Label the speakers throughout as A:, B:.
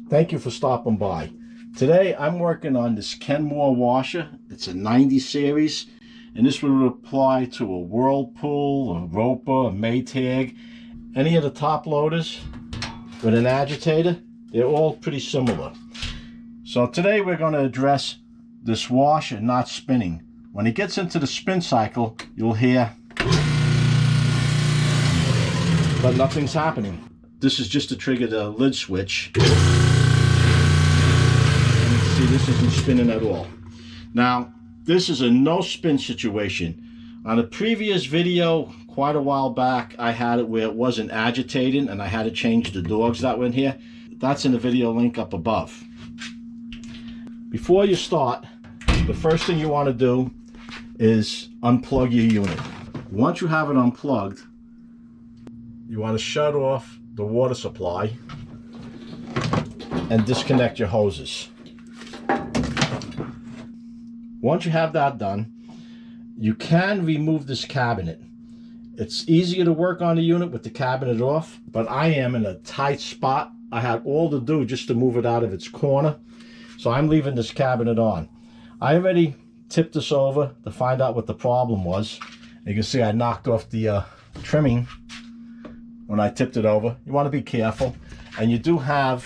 A: Thank you for stopping by. Today I'm working on this Kenmore washer. It's a 90 series, and this would apply to a Whirlpool, a Roper, a Maytag, any of the top loaders with an agitator. They're all pretty similar. So today we're going to address this washer not spinning. When it gets into the spin cycle, you'll hear, but nothing's happening. This is just to trigger the lid switch. See, this isn't spinning at all. Now, this is a no spin situation. On a previous video, quite a while back, I had it where it wasn't agitating and I had to change the dogs that were in here. That's in the video link up above. Before you start, the first thing you want to do is unplug your unit. Once you have it unplugged, you want to shut off the water supply and disconnect your hoses. Once you have that done, you can remove this cabinet. It's easier to work on the unit with the cabinet off, but I am in a tight spot. I had all to do just to move it out of its corner, so I'm leaving this cabinet on. I already tipped this over to find out what the problem was. You can see I knocked off the trimming when I tipped it over. You want to be careful, and you do have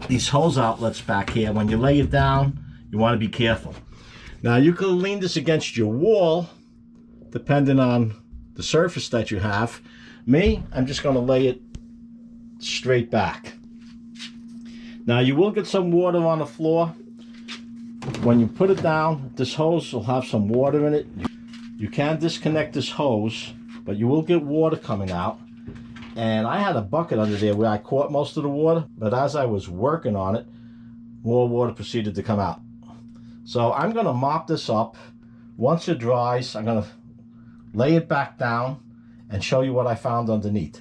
A: these hose outlets back here. When you lay it down, you want to be careful. Now you can lean this against your wall depending on the surface that you have. Me, I'm just going to lay it straight back. Now you will get some water on the floor. When you put it down, this hose will have some water in it. You can disconnect this hose, but you will get water coming out. And I had a bucket under there where I caught most of the water, but as I was working on it, more water proceeded to come out. So I'm going to mop this up. Once it dries, I'm going to lay it back down and show you what I found underneath.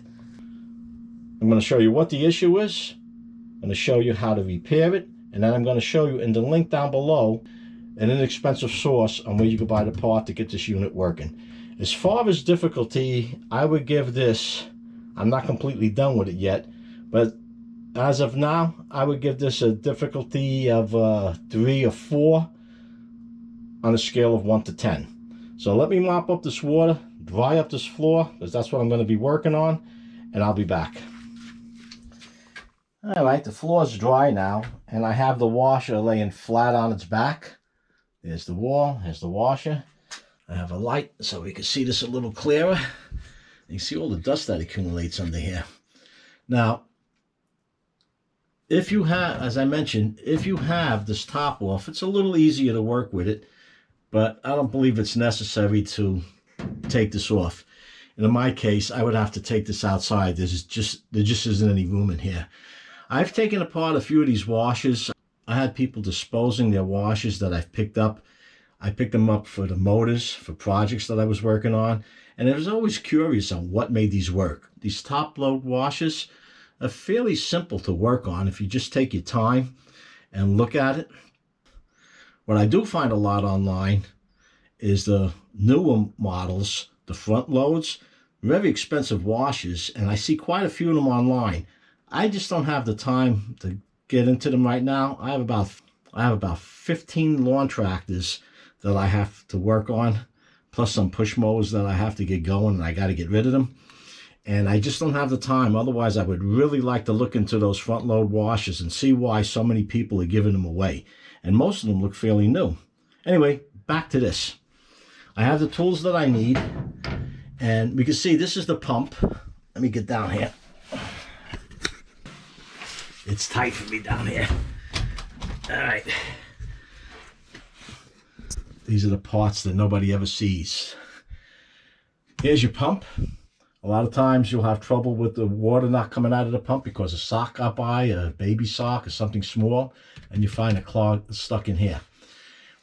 A: I'm going to show you what the issue is. I'm going to show you how to repair it. And then I'm going to show you in the link down below an inexpensive source on where you can buy the part to get this unit working. As far as difficulty, I would give this, I'm not completely done with it yet, but as of now, I would give this a difficulty of 3 or 4 on a scale of 1 to 10. So let me mop up this water, dry up this floor, because that's what I'm going to be working on, and I'll be back. All right, the floor's dry now, and I have the washer laying flat on its back. There's the wall, there's the washer. I have a light so we can see this a little clearer. You can see all the dust that accumulates under here. Now, if you have, as I mentioned, if you have this top off, it's a little easier to work with it, but I don't believe it's necessary to take this off. And in my case, I would have to take this outside. There just isn't any room in here. I've taken apart a few of these washers. I had people disposing their washers that I've picked up. I picked them up for the motors, for projects that I was working on. And I was always curious on what made these work. These top load washers are fairly simple to work on if you just take your time and look at it. What I do find a lot online is the newer models, the front loads, very expensive washers, and I see quite a few of them online. I just don't have the time to get into them right now. I have about 15 lawn tractors that I have to work on, plus some push mowers that I have to get going, and I got to get rid of them. And I just don't have the time. Otherwise, I would really like to look into those front load washers and see why so many people are giving them away. And most of them look fairly new. Anyway, back to this. I have the tools that I need. And we can see this is the pump. Let me get down here. It's tight for me down here. All right. These are the parts that nobody ever sees. Here's your pump. A lot of times you'll have trouble with the water not coming out of the pump because a sock got by, a baby sock or something small, and you find a clog stuck in here.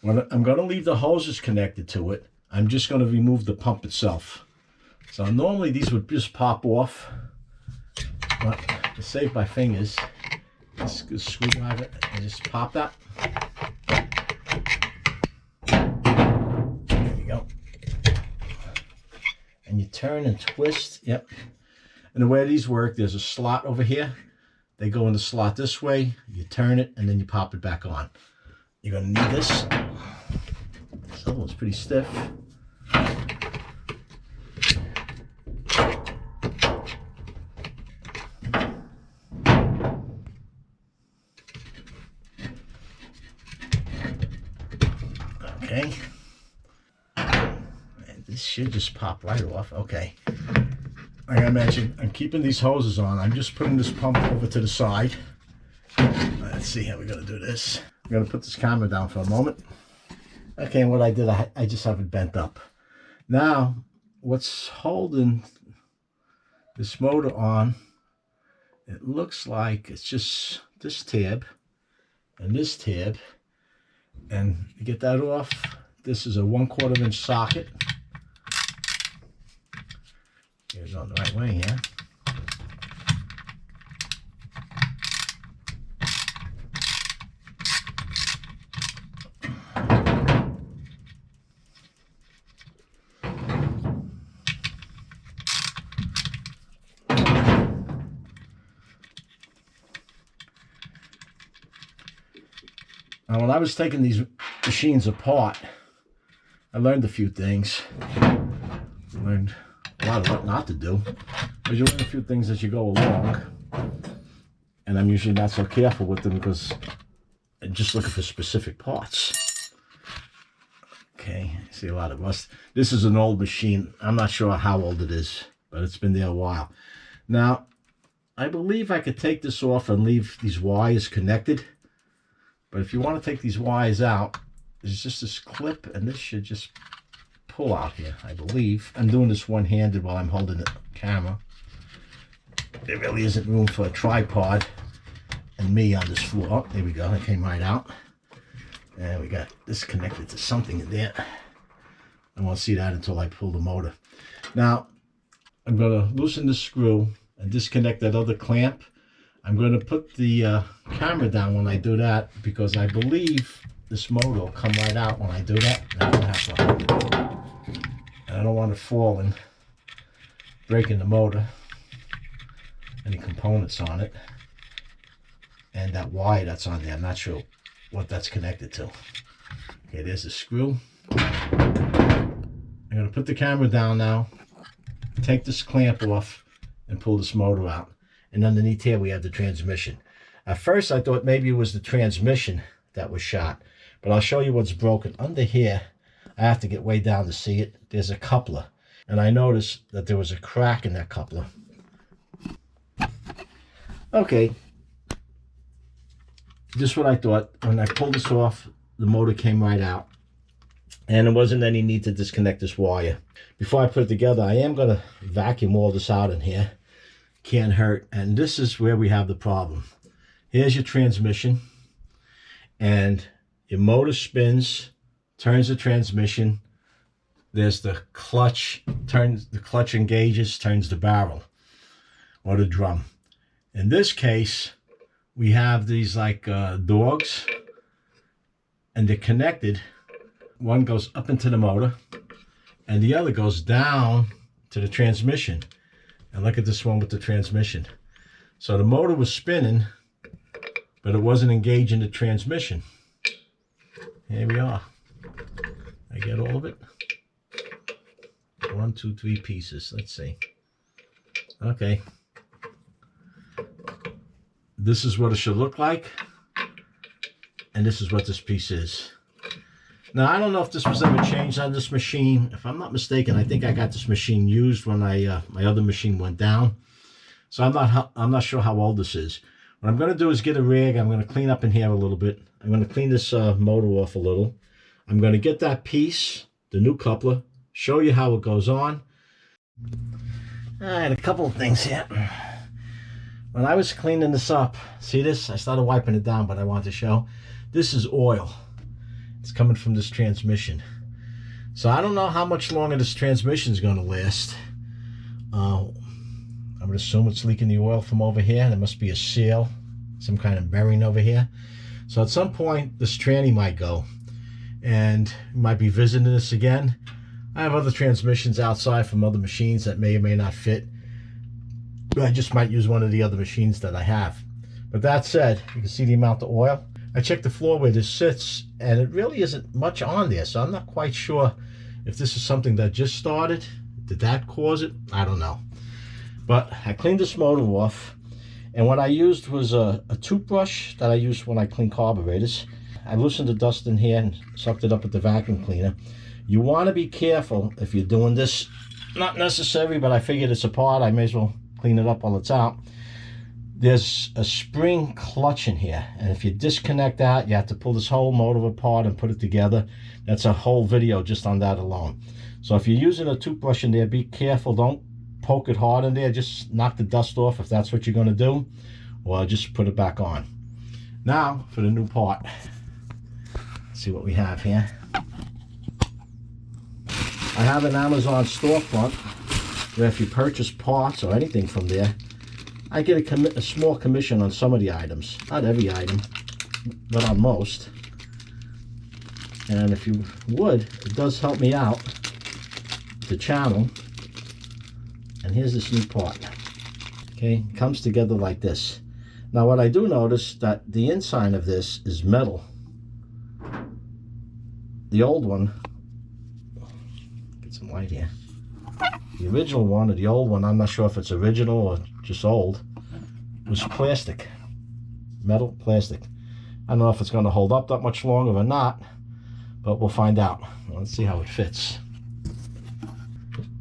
A: When I'm going to leave the hoses connected to it, I'm just going to remove the pump itself. So normally these would just pop off, but to save my fingers, just a screwdriver and just pop that. There you go. And you turn and twist. Yep. And the way these work, there's a slot over here They go in the slot this way, you turn it, and then you pop it back on. You're gonna need this. This other one's pretty stiff. Okay. And this should just pop right off. Okay. Like I mentioned, I'm keeping these hoses on. I'm just putting this pump over to the side. Let's see how we're going to do this. I'm going to put this camera down for a moment. Okay, and what I did, I just have it bent up. Now, what's holding this motor on, it looks like it's just this tab and this tab. And to get that off, this is a 1/4 inch socket. You're going the right way here. Now, when I was taking these machines apart, I learned a few things. I learned a lot of what not to do. But you learn a few things as you go along. And I'm usually not so careful with them because I'm just looking for specific parts. Okay, I see a lot of rust. This is an old machine. I'm not sure how old it is, but it's been there a while. Now, I believe I could take this off and leave these wires connected. But if you want to take these wires out, there's just this clip, and this should just pull out here, I believe. I'm doing this one-handed while I'm holding the camera. There really isn't room for a tripod and me on this floor. Oh, there we go. It came right out. And we got this connected to something in there. I won't see that until I pull the motor. Now, I'm going to loosen the screw and disconnect that other clamp. I'm going to put the camera down when I do that because I believe this motor will come right out when I do that. And I don't have to hold it. And I don't want it falling, breaking the motor, any components on it, and that wire that's on there. I'm not sure what that's connected to. Okay, there's the screw. I'm going to put the camera down now, take this clamp off, and pull this motor out. And underneath here we have the transmission. At first I thought maybe it was the transmission that was shot, but I'll show you what's broken. Under here, I have to get way down to see it. There's a coupler, and I noticed that there was a crack in that coupler. Okay, just what I thought. When I pulled this off, the motor came right out, and there wasn't any need to disconnect this wire. Before I put it together, I am going to vacuum all this out in here. Can't hurt. And this is where we have the problem. Here's your transmission, and your motor spins, turns the transmission. There's the clutch, the clutch engages, turns the barrel or the drum. In this case, we have these like dogs, and they're connected. One goes up into the motor and the other goes down to the transmission. And look at this one with the transmission. So the motor was spinning, but it wasn't engaging the transmission. Here we are. I get all of it. 1, 2, 3 pieces. Let's see. Okay. This is what it should look like. And this is what this piece is. Now, I don't know if this was ever changed on this machine. If I'm not mistaken, I think I got this machine used when my other machine went down. So I'm not sure how old this is. What I'm going to do is get a rig. I'm going to clean up in here a little bit. I'm going to clean this motor off a little. I'm going to get that piece, the new coupler, show you how it goes on. All right, a couple of things here. When I was cleaning this up, see this? I started wiping it down, but I want to show. This is oil. It's coming from this transmission. So I don't know how much longer this transmission is going to last. I'm going to assume it's leaking the oil from over here. There must be a seal, some kind of bearing over here. So at some point, this tranny might go. And you might be visiting this again. I have other transmissions outside from other machines that may or may not fit. But I just might use one of the other machines that I have. But that said, you can see the amount of oil. I checked the floor where this sits, and it really isn't much on there, so I'm not quite sure if this is something that just started. Did that cause it? I don't know. But I cleaned this motor off, and what I used was a toothbrush that I use when I clean carburetors. I loosened the dust in here and sucked it up with the vacuum cleaner. You want to be careful if you're doing this. Not necessary, but I figured it's a part. I may as well clean it up while it's out. There's a spring clutch in here, and if you disconnect that, you have to pull this whole motor apart and put it together. That's a whole video just on that alone. So if you're using a toothbrush in there, be careful. Don't poke it hard in there. Just knock the dust off if that's what you're going to do, or just put it back on. Now for the new part. Let's see what we have here. I have an Amazon storefront where if you purchase parts or anything from there, I get a small commission on some of the items. Not every item, but on most. And if you would, it does help me out, the channel. And here's this new part. Okay, it comes together like this. Now what I do notice that the inside of this is metal. The old one, get some light here. The original one, or the old one, I'm not sure if it's original or just old, was plastic. Metal, plastic. I don't know if it's going to hold up that much longer or not, but we'll find out. Let's see how it fits.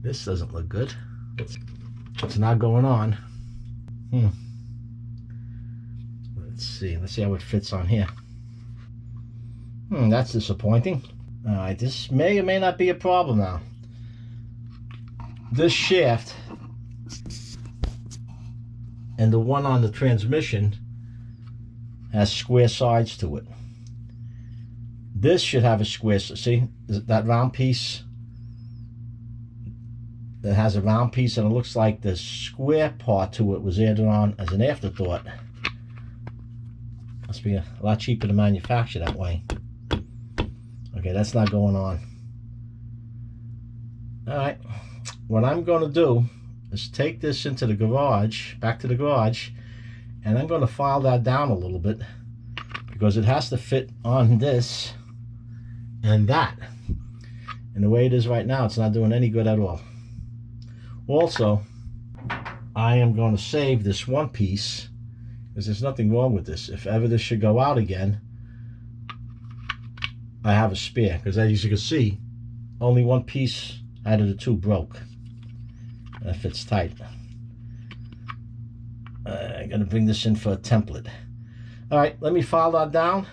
A: This doesn't look good. It's not going on. Let's see how it fits on here. That's disappointing. All right, this may or may not be a problem now. This shaft and the one on the transmission has square sides to it. This should have a square, see that round piece? That has a round piece, and it looks like the square part to it was added on as an afterthought. Must be a lot cheaper to manufacture that way. Okay, that's not going on. All right, what I'm going to do is take this into the garage, back to the garage, and I'm going to file that down a little bit because it has to fit on this and that. And the way it is right now, it's not doing any good at all. Also, I am going to save this one piece because there's nothing wrong with this. If ever this should go out again, I have a spare, because as you can see, only one piece out of the two broke. That fits tight. I'm going to bring this in for a template. All right, let me file that down.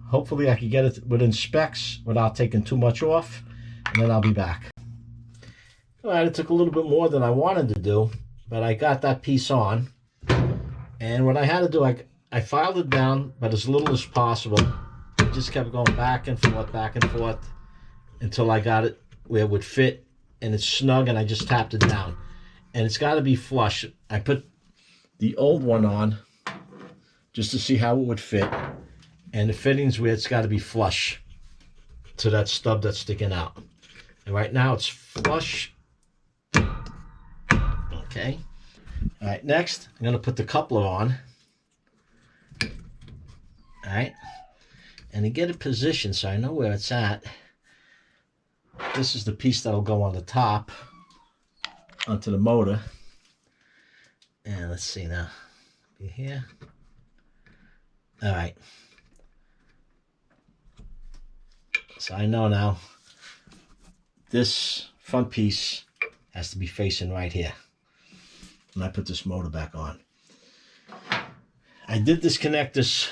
A: Hopefully I can get it within specs without taking too much off, and then I'll be back. All right, it took a little bit more than I wanted to do, but I got that piece on. And what I had to do, I filed it down, but as little as possible. I just kept going back and forth until I got it where it would fit and it's snug, and I just tapped it down. And it's got to be flush. I put the old one on just to see how it would fit, and the fittings where it's got to be flush to that stub that's sticking out. And right now it's flush. Okay. All right, next I'm going to put the coupler on. All right. And to get it positioned so I know where it's at, this is the piece that'll go on the top onto the motor. And let's see now. Be here. All right. So I know now this front piece has to be facing right here when I put this motor back on. I did disconnect this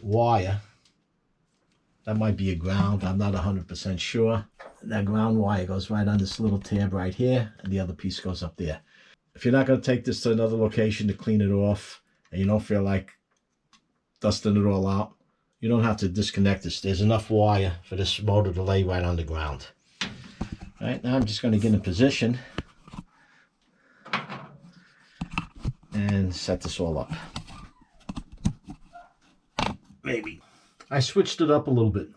A: wire. That might be a ground. I'm not 100% sure. That ground wire goes right on this little tab right here, and the other piece goes up there. If you're not going to take this to another location to clean it off, and you don't feel like dusting it all out, you don't have to disconnect this. There's enough wire for this motor to lay right on the ground. All right, now I'm just going to get in position and set this all up. Maybe. I switched it up a little bit.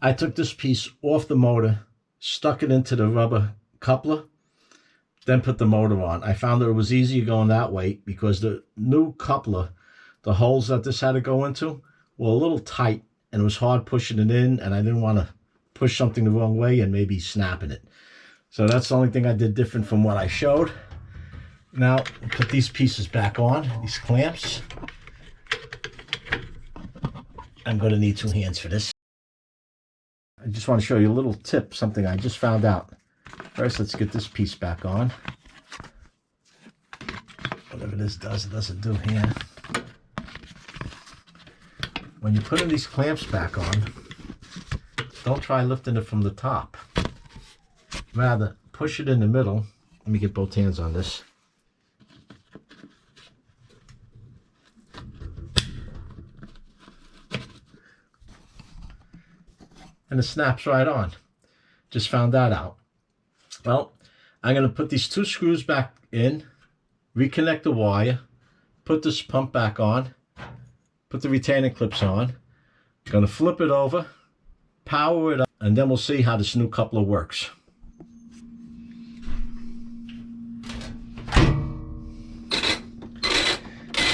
A: I took this piece off the motor, stuck it into the rubber coupler, then put the motor on. I found that it was easier going that way because the new coupler the holes that this had to go into were a little tight, and it was hard pushing it in, and I didn't want to push something the wrong way and maybe snapping it. So that's the only thing I did different from what I showed. Now, put these pieces back on, these clamps. I'm going to need 2 hands for this. I just want to show you a little tip, something I just found out. First, let's get this piece back on. Whatever this does, it doesn't do here. When you're putting these clamps back on, don't try lifting it from the top. Rather, push it in the middle. Let me get both hands on this. And it snaps right on. Just found that out. Well, I'm going to put these 2 screws back in, reconnect the wire, put this pump back on, put the retaining clips on. Going to flip it over, power it up, and then we'll see how this new coupler works.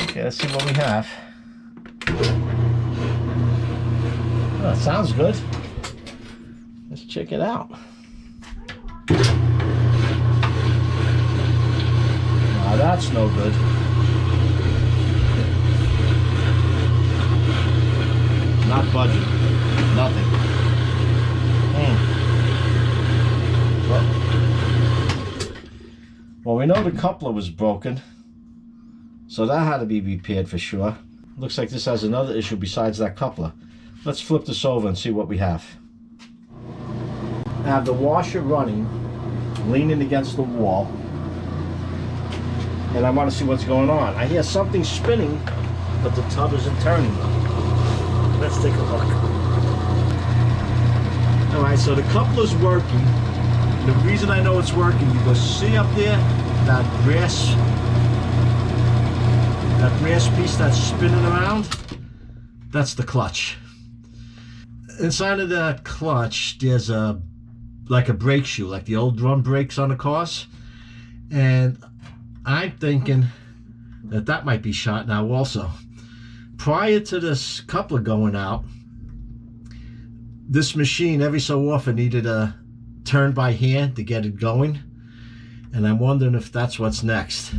A: Okay, let's see what we have. Oh, it sounds good. Let's check it out. Now that's no good. Not budging. Nothing. Well, we know the coupler was broken, so that had to be repaired for sure. Looks like this has another issue besides that coupler. Let's flip this over and see what we have. I have the washer running, leaning against the wall, and I want to see what's going on. I hear something spinning, but the tub isn't turning. Let's take a look. Alright, so the coupler's working. The reason I know it's working, because see up there, that brass piece that's spinning around? That's the clutch. Inside of that clutch, there's like a brake shoe, like the old drum brakes on the cars. And I'm thinking that that might be shot now also. Prior to this coupler going out, this machine every so often needed a turn by hand to get it going. And I'm wondering if that's what's next.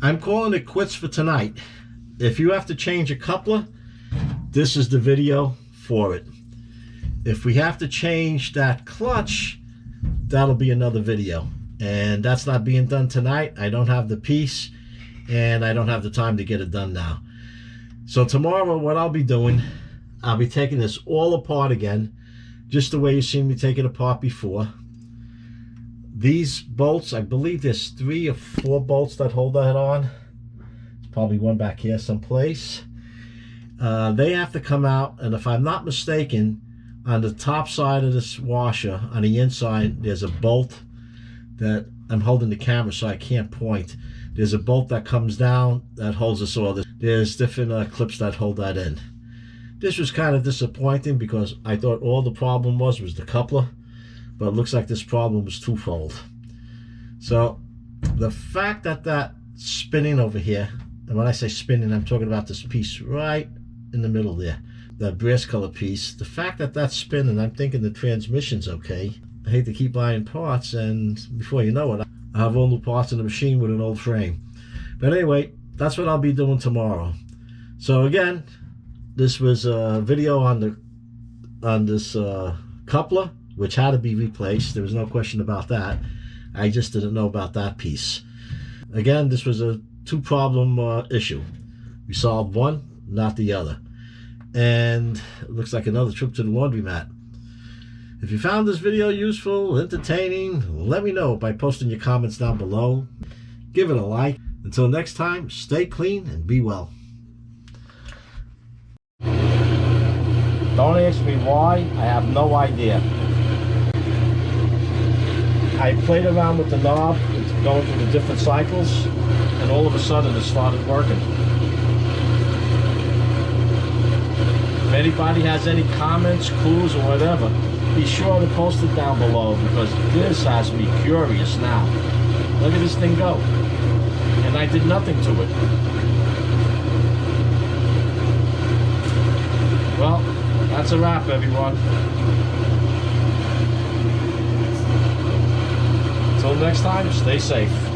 A: I'm calling it quits for tonight. If you have to change a coupler, this is the video for it. If we have to change that clutch, that'll be another video. And that's not being done tonight. I don't have the piece, and I don't have the time to get it done now. So tomorrow, what I'll be doing, I'll be taking this all apart again, just the way you've seen me take it apart before. These bolts, I believe there's 3 or 4 bolts that hold that on. There's probably one back here someplace. They have to come out, and if I'm not mistaken, on the top side of this washer, on the inside, there's a bolt that I'm holding the camera so I can't point. There's a bolt that comes down that holds us all. There's different clips that hold that in. This was kind of disappointing because I thought all the problem was the coupler, but it looks like this problem was twofold. So the fact that that's spinning over here, and when I say spinning, I'm talking about this piece right in the middle there, that brass color piece. The fact that that's spinning, I'm thinking the transmission's okay. I hate to keep buying parts, and before you know it, I have all new parts in the machine with an old frame. But anyway, that's what I'll be doing tomorrow. So again, this was a video on this coupler, which had to be replaced. There was no question about that. I just didn't know about that piece. Again, this was a 2-problem issue. We solved one, not the other. And it looks like another trip to the laundromat. If you found this video useful, entertaining, let me know by posting your comments down below. Give it a like. Until next time, stay clean and be well. Don't ask me why, I have no idea. I played around with the knob, going through the different cycles, and all of a sudden it started working. If anybody has any comments, clues, or whatever, be sure to post it down below, because this has me curious now. Look at this thing go. And I did nothing to it. That's a wrap, everyone. Until next time, stay safe.